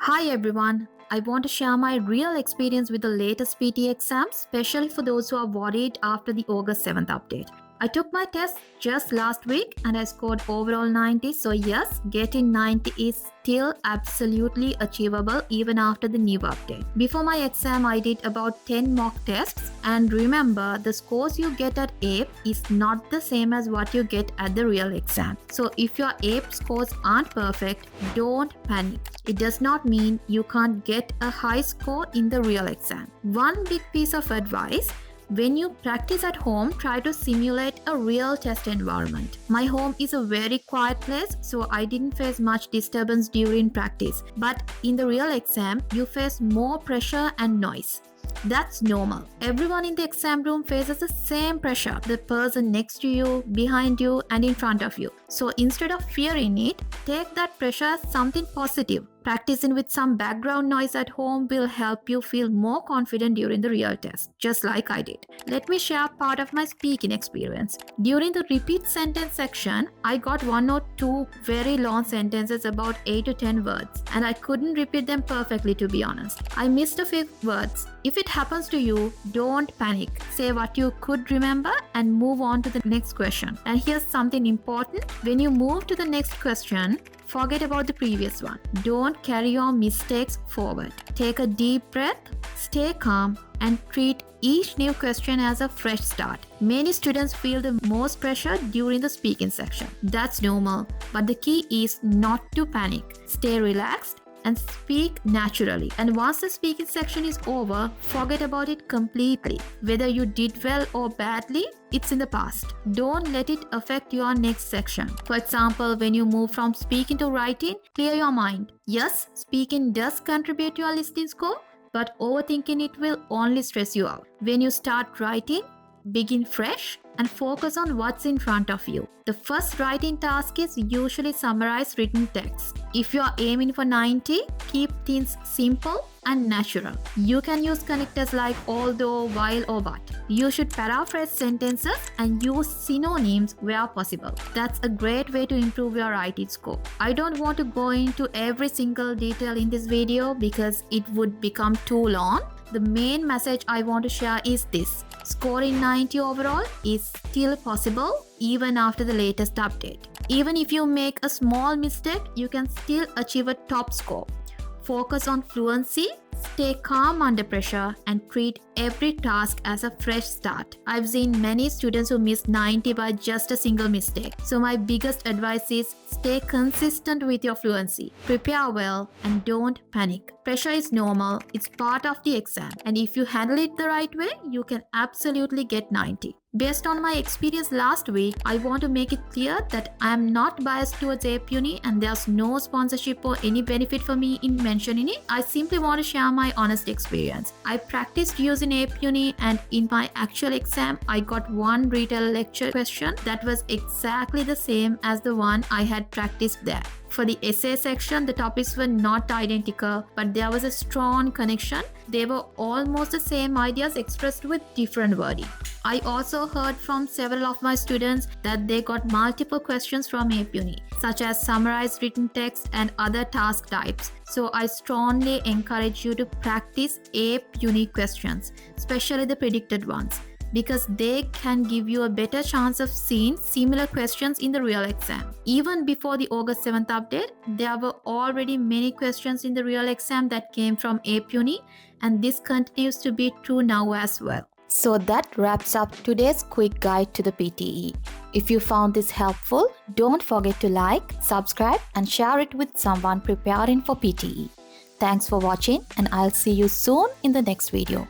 Hi everyone, I want to share my real experience with the latest PTE exams, especially for those who are worried after the August 7th update. I took my test just last week and I scored overall 90, so yes, getting 90 is still absolutely achievable even after the new update. Before my exam, I did about 10 mock tests, and remember, the scores you get at APE is not the same as what you get at the real exam. So if your APE scores aren't perfect, don't panic. It does not mean you can't get a high score in the real exam. One big piece of advice: when you practice at home, try to simulate a real test environment. My home is a very quiet place, so I didn't face much disturbance during practice. But in the real exam, you face more pressure and noise. That's normal. Everyone in the exam room faces the same pressure: the person next to you, behind you, and in front of you. So instead of fearing it, take that pressure as something positive. Practicing with some background noise at home will help you feel more confident during the real test, just like I did. Let me share part of my speaking experience. During the repeat sentence section, I got one or two very long sentences, about 8 to 10 words, and I couldn't repeat them perfectly, to be honest. I missed a few words. If it happens to you, don't panic. Say what you could remember and move on to the next question. And here's something important: when you move to the next question, forget about the previous one. Don't carry your mistakes forward. Take a deep breath, stay calm, and treat each new question as a fresh start. Many students feel the most pressure during the speaking section. That's normal, but the key is not to panic. Stay relaxed and speak naturally. And once the speaking section is over, forget about it completely. Whether you did well or badly, it's in the past. Don't let it affect your next section. For example, when you move from speaking to writing, clear your mind. Yes, speaking does contribute to your listening score, but overthinking it will only stress you out. When you start writing, begin fresh and focus on what's in front of you. The first writing task is usually summarize written text. If you are aiming for 90, keep things simple and natural. You can use connectors like although, while, or but. You should paraphrase sentences and use synonyms where possible. That's a great way to improve your writing score. I don't want to go into every single detail in this video because it would become too long. The main message I want to share is this: scoring 90 overall is still possible even after the latest update. Even if you make a small mistake, you can still achieve a top score. Focus on fluency, stay calm under pressure, and treat every task as a fresh start. I've seen many students who missed 90 by just a single mistake. So my biggest advice is stay consistent with your fluency. Prepare well and don't panic. Pressure is normal, it's part of the exam, and if you handle it the right way, you can absolutely get 90. Based on my experience last week, I want to make it clear that I am not biased towards APEUni and there's no sponsorship or any benefit for me in mentioning it. I simply want to share my honest experience. I practiced using APEUni, and in my actual exam, I got one retail lecture question that was exactly the same as the one I had practiced there. For the essay section, the topics were not identical, but there was a strong connection. They were almost the same ideas expressed with different wording. I also heard from several of my students that they got multiple questions from APEUni, such as summarized written text and other task types. So I strongly encourage you to practice APEUni questions, especially the predicted ones, because they can give you a better chance of seeing similar questions in the real exam. Even before the August 7th update, there were already many questions in the real exam that came from APEUni, and this continues to be true now as well. So that wraps up today's quick guide to the PTE. If you found this helpful, don't forget to like, subscribe, and share it with someone preparing for PTE. Thanks for watching, and I'll see you soon in the next video.